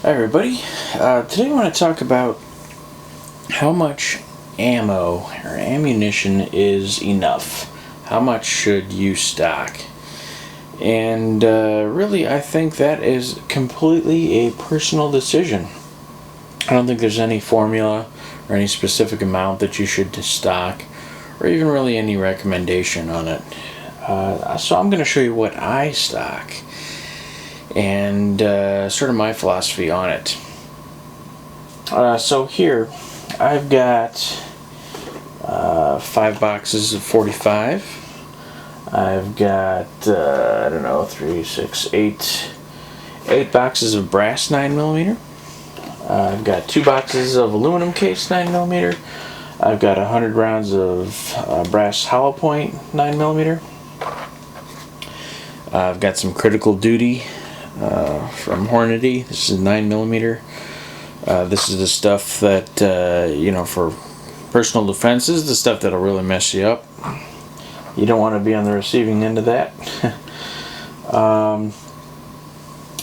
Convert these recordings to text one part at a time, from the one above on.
Hi everybody. Today I want to talk about how much ammo or ammunition is enough. How much should you stock? And really I think that is completely a personal decision. I don't think there's any formula or any specific amount that you should stock or even really any recommendation on it. So I'm going to show you what I stock and sort of my philosophy on it. So here I've got 5 boxes of 45. I've got I don't know, 3, 6, 8 boxes of brass 9mm. I've got 2 boxes of aluminum case 9mm. I've got 100 rounds of brass hollow point 9mm. I've got some critical duty from Hornady. This is 9mm. This is the stuff that for personal defense. This is the stuff that'll really mess you up. You don't want to be on the receiving end of that.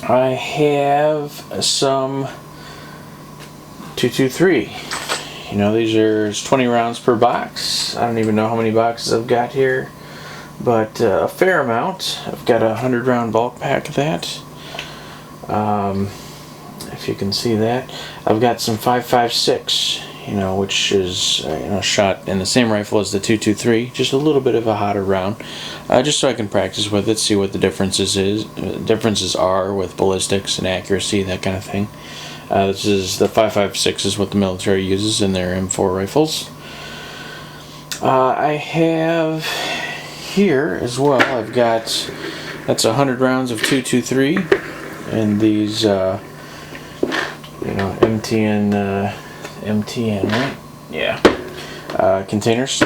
I have some 223. These are 20 rounds per box. I don't even know how many boxes I've got here, but a fair amount. I've got a 100 round bulk pack of that. If you can see that, I've got some 5.56, which is shot in the same rifle as the 223, just a little bit of a hotter round, just so I can practice with it, see what the differences are with ballistics and accuracy, that kind of thing. This is the 5.56 is what the military uses in their M4 rifles. I have here as well, I've got, that's 100 rounds of 223 and these MTN, right? Yeah. Containers.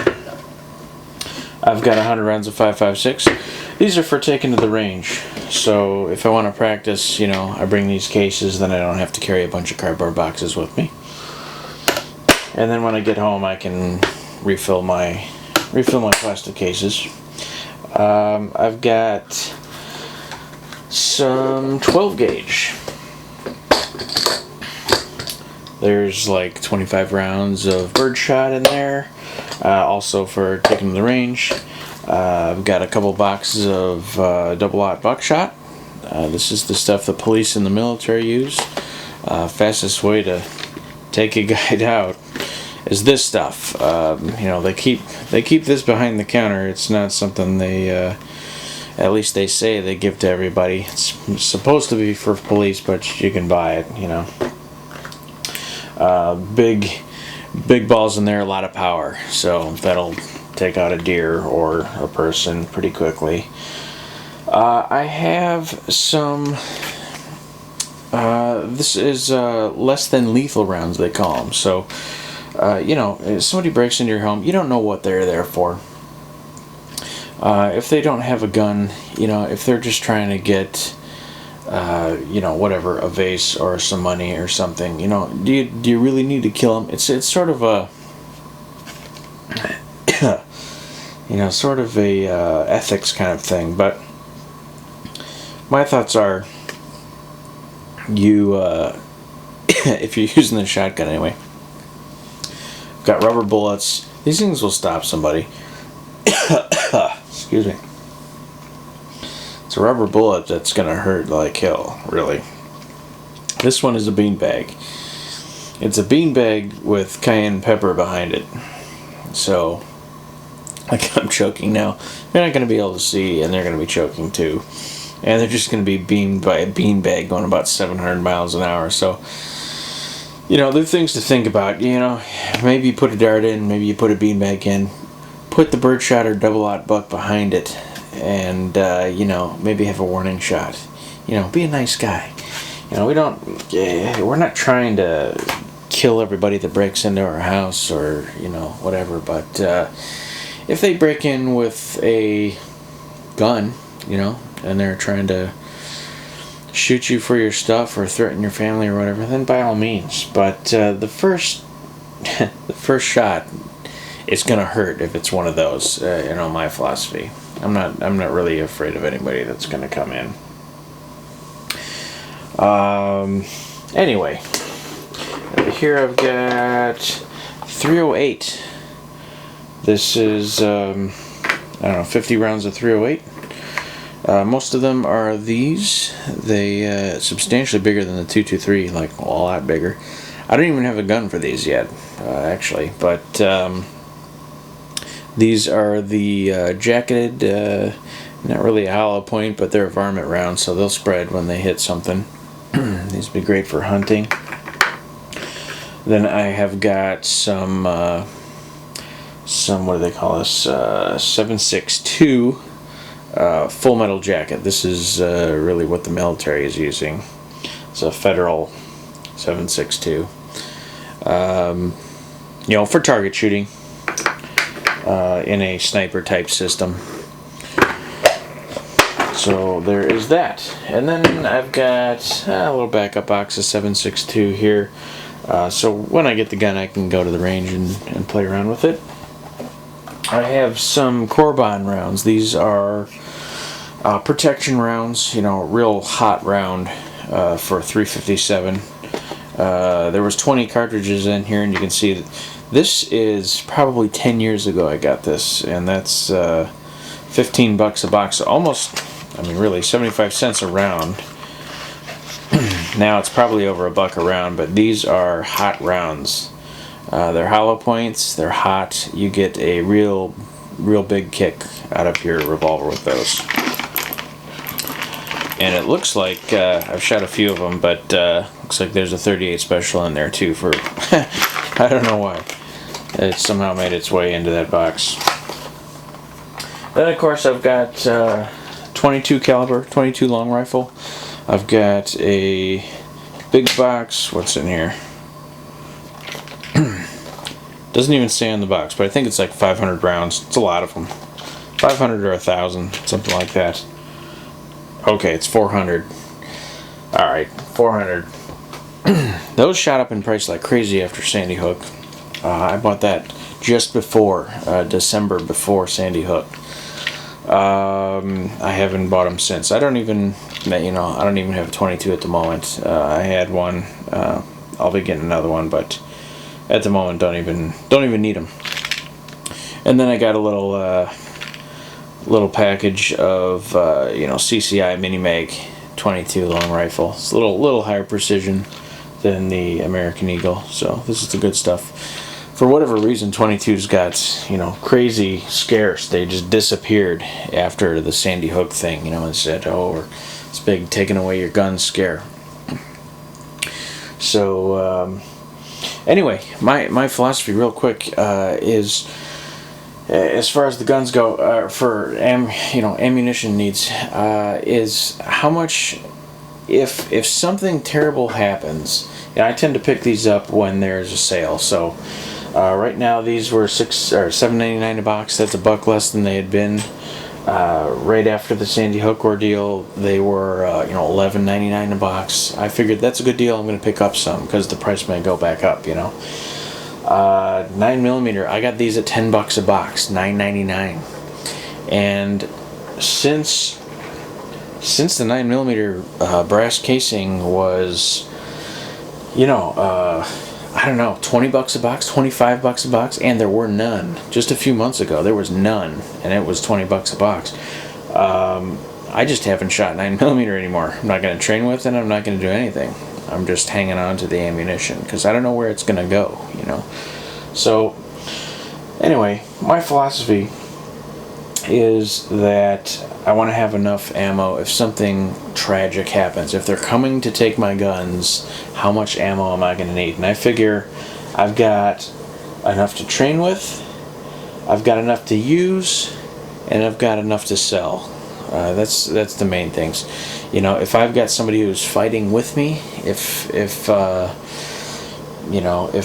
I've got 100 rounds of 5.56. These are for taking to the range. So if I want to practice, I bring these cases, then I don't have to carry a bunch of cardboard boxes with me. And then when I get home, I can refill my plastic cases. I've got some 12 gauge. There's like 25 rounds of birdshot in there, also for taking to the range. I've got a couple boxes of double-aught buckshot. This is the stuff the police and the military use. Fastest way to take a guy out is this stuff. They keep this behind the counter. It's not something they, at least they say they give to everybody. It's supposed to be for police, but you can buy it. Big balls in there, a lot of power, so that'll take out a deer or a person pretty quickly. I have some, this is less than lethal rounds, they call them. So if somebody breaks into your home, you don't know what they're there for. If they don't have a gun, if they're just trying to get whatever, a vase or some money or something, do you really need to kill them? It's sort of a ethics kind of thing. But my thoughts are, if you're using the shotgun anyway, got rubber bullets. These things will stop somebody. Excuse me. It's a rubber bullet that's gonna hurt like hell, really. This one is a beanbag. It's a beanbag with cayenne pepper behind it. So, like, I'm choking now. They're not gonna be able to see, and they're gonna be choking too. And they're just gonna be beamed by a beanbag going about 700 miles an hour. So, there are things to think about. Maybe you put a dart in, maybe you put a beanbag in, put the birdshot or double-aught buck behind it, and maybe have a warning shot. Be a nice guy. We're not trying to kill everybody that breaks into our house or whatever, but if they break in with a gun, and they're trying to shoot you for your stuff or threaten your family or whatever, then by all means. But the first shot, it's gonna hurt if it's one of those. My philosophy. I'm not really afraid of anybody that's gonna come in. Anyway, over here I've got 308. This is, I don't know, 50 rounds of 308. Most of them are these. They substantially bigger than the 223, like a lot bigger. I don't even have a gun for these yet, actually, but these are the jacketed, not really a hollow point, but they're a varmint round, so they'll spread when they hit something. These would be great for hunting. Then I have got some what do they call this? 7.62 full metal jacket. This is really what the military is using. It's a federal 7.62. You know, for target shooting in a sniper type system. So there is that. And then I've got a little backup box of 7.62 here. So when I get the gun, I can go to the range and play around with it. I have some Corbon rounds. These are protection rounds, you know, real hot round for 357. There was 20 cartridges in here, and you can see that this is probably 10 years ago I got this, and that's $15 a box. Almost, I mean, really 75 cents a round. Now it's probably over $1 a round, but these are hot rounds. They're hollow points, they're hot. You get a real big kick out of your revolver with those. And it looks like, I've shot a few of them, but looks like there's a 38 special in there too for, I don't know why. It somehow made its way into that box. Then of course I've got 22 caliber, 22 long rifle. I've got a big box. What's in here? Doesn't even say on the box, but I think it's like 500 rounds. It's a lot of them. 500 or 1,000, something like that. Okay, it's 400. Alright, 400. Those shot up in price like crazy after Sandy Hook. I bought that just before, December before Sandy Hook. I haven't bought them since. I don't even have a 22 at the moment. I had one. I'll be getting another one, but at the moment don't even need them. And then I got a little package of CCI Mini Mag 22 long rifle. It's a little higher precision than the American Eagle, so this is the good stuff. For whatever reason, 22's got, crazy scarce. They just disappeared after the Sandy Hook thing, and said, oh, it's big taking away your gun scare. So, anyway, my philosophy real quick is, as far as the guns go, for ammunition needs, is how much, if something terrible happens, I tend to pick these up when there's a sale, so right now these were $7.99 a box. That's $1 less than they had been right after the Sandy Hook ordeal. They were $11.99 a box. I figured that's a good deal. I'm going to pick up some because the price may go back up. 9mm. I got these at $10 a box, $9.99. And since the 9mm brass casing was, I don't know, $20 a box, $25 a box, and there were none. Just a few months ago, there was none, and it was $20 a box. I just haven't shot 9mm anymore. I'm not going to train with it, I'm not going to do anything. I'm just hanging on to the ammunition, because I don't know where it's going to go, So, anyway, my philosophy is that I want to have enough ammo if something tragic happens. If they're coming to take my guns, how much ammo am I going to need? And I figure I've got enough to train with, I've got enough to use, and I've got enough to sell. That's the main things. If I've got somebody who's fighting with me, if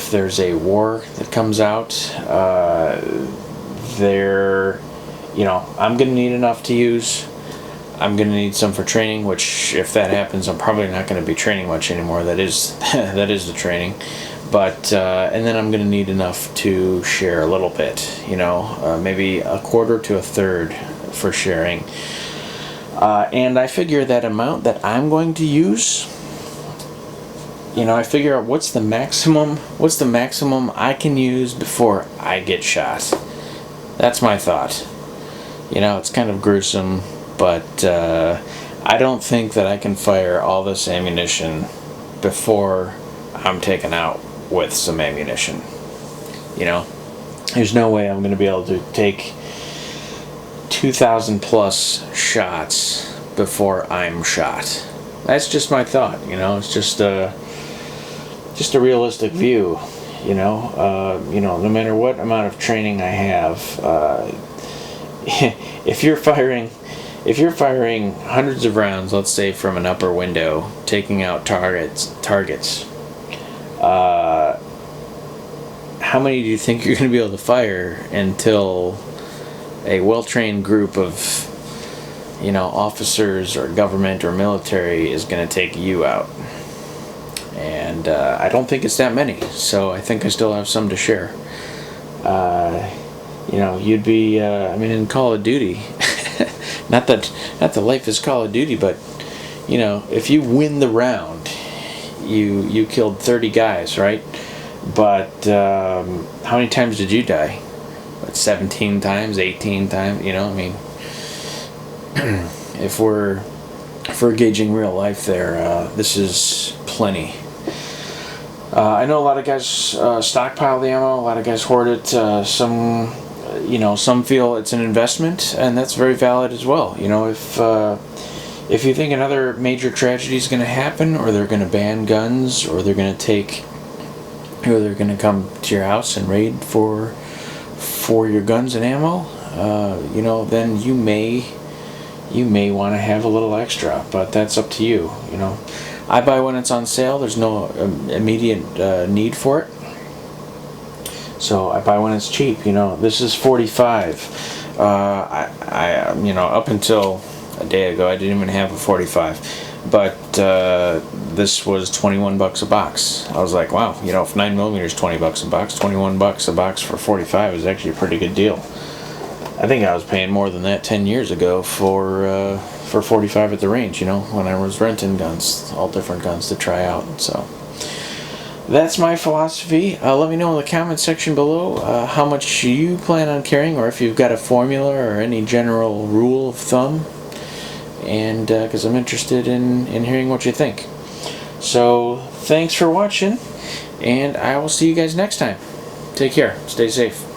there's a war that comes out, I'm going to need enough to use. I'm going to need some for training, which if that happens, I'm probably not going to be training much anymore. That is the training. But, and then I'm going to need enough to share a little bit, maybe a quarter to a third for sharing. And I figure that amount that I'm going to use I figure out what's the maximum I can use before I get shot. That's my thought. It's kind of gruesome, but I don't think that I can fire all this ammunition before I'm taken out with some ammunition. There's no way I'm going to be able to take 2,000 plus shots before I'm shot. That's just my thought. It's just a realistic view. No matter what amount of training I have, if you're firing hundreds of rounds, let's say from an upper window, taking out targets, how many do you think you're going to be able to fire until a well-trained group of officers or government or military is going to take you out? And I don't think it's that many, so I think I still have some to share. You'd be in Call of Duty, not that life is Call of Duty, but if you win the round, you killed 30 guys, right? But how many times did you die? 17 times, 18 times, if we're gauging real life there, this is plenty. I know a lot of guys stockpile the ammo, a lot of guys hoard it, some feel it's an investment, and that's very valid as well. If you think another major tragedy is going to happen, or they're going to ban guns, or they're going to come to your house and raid for your guns and ammo, then you may want to have a little extra, but that's up to you. I buy when it's on sale. There's no immediate need for it, so I buy when it's cheap. This is 45. Up until a day ago, I didn't even have a 45, but this was $21 a box. I was like, wow, if 9mm is $20 a box, $21 a box for 45 is actually a pretty good deal. I think I was paying more than that 10 years ago for 45 at the range, when I was renting guns, all different guns to try out. So that's my philosophy. Let me know in the comments section below how much you plan on carrying, or if you've got a formula or any general rule of thumb, and because I'm interested in hearing what you think. So thanks for watching, and I will see you guys next time. Take care. Stay safe.